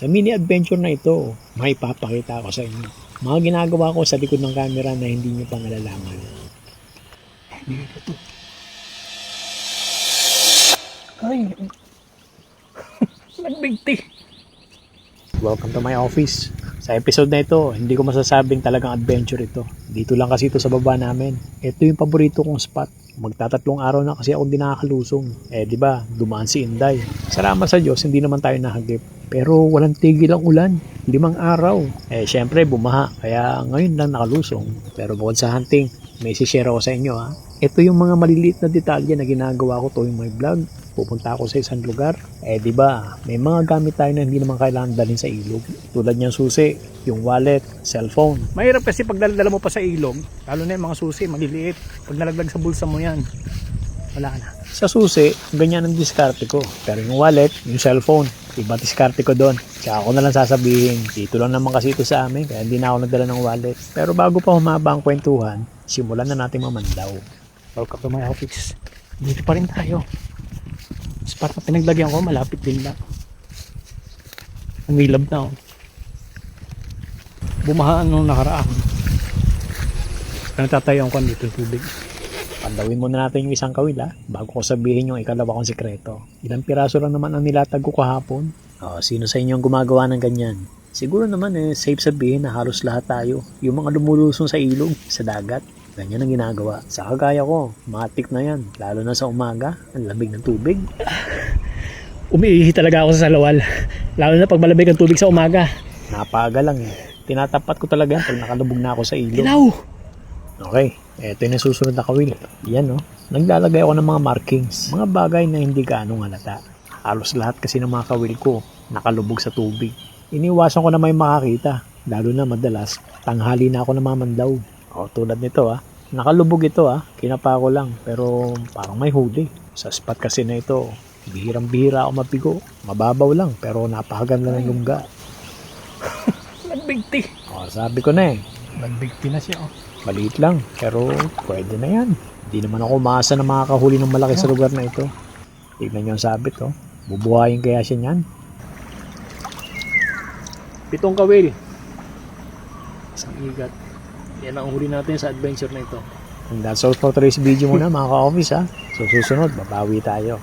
Sa mini adventure na ito, may papakita ko sa inyo. Mga ginagawa ko sa likod ng camera na hindi nyo pa nalalaman. Dito to. Ay, nagbigti. Welcome to my office. Sa episode na ito, hindi ko masasabing talagang adventure ito. Dito lang kasi ito sa baba namin. Ito yung paborito kong spot. Magtatatlong araw na kasi ako hindi nakakalusong. Di ba, dumaan si Inday. Salamat sa Diyos, hindi naman tayo nahagip. Pero walang tigil ang ulan. 5 araw. Syempre, bumaha. Kaya ngayon lang nakalusong. Pero bukod sa hunting, may share ako sa inyo ha. Ito yung mga maliliit na detalye na ginagawa ko tuwing may vlog. Pupunta ako sa isang lugar. Di ba, may mga gamit tayo na hindi naman kailangan dalhin sa ilog. Tulad niyang susi, yung wallet, cellphone. Mahirap kasi pag dala mo pa sa ilog, lalo na yung mga susi, maliliit. Pag nalaglag sa bulsa mo yan, wala na. Sa susi, ganyan ang diskarte ko. Pero yung wallet, yung cellphone, iba diskarte ko doon. Kaya ako na lang sasabihin, dito lang naman kasi ito sa amin, kaya hindi na ako nagdala ng wallet. Pero bago pa humaba ang kwentuhan, simulan na natin mamandaw. Welcome to my office. Dito pa rin tayo. Spot na pinaglagyan ko, malapit din lang. Umilab na oh. Bumahaan nung nakaraan. Nagtatayo ko dito yung tubig. Pandawin muna natin yung isang kawil bago ko sabihin yung ikalawa kong sikreto. Ilang piraso lang naman ang nilatag ko kahapon. Sino sa inyo ang gumagawa ng ganyan? Siguro naman safe sabihin na halos lahat tayo. Yung mga lumulusong sa ilog, sa dagat. Ganyan ang ginagawa. Sa kagaya ko, matik na yan. Lalo na sa umaga, ang lamig ng tubig. Umiihi talaga ako sa salawal. Lalo na pag malamig ang tubig sa umaga. Napaaga lang Tinatapat ko talaga pag nakalubog na ako sa ilog. Ilaw! Okay, eto yung susunod na kawil. Yan naglalagay ako ng mga markings. Mga bagay na hindi gaanong halata. Halos lahat kasi ng mga kawil ko nakalubog sa tubig. Iniwasan ko na may makakita. Lalo na madalas, tanghali na ako namamandaw. Tulad nito nakalubog ito kinapa ko lang pero parang may huli. Sa spot kasi na ito, bihirang-bihira ako mapigo. Mababaw lang pero napakaganda ng lungga. Nagbigti. Sabi ko na nagbigti na siya Maliit lang pero pwede na yan. Hindi naman ako umaasa na makakahuli ng malaki sa lugar na ito. Tignan nyo ang sabit bubuhayin kaya siya niyan. 7 kawil. Isang igat. Yan ang huli natin sa adventure na ito. And that's all for today's video muna mga ka-office So susunod, babawi tayo.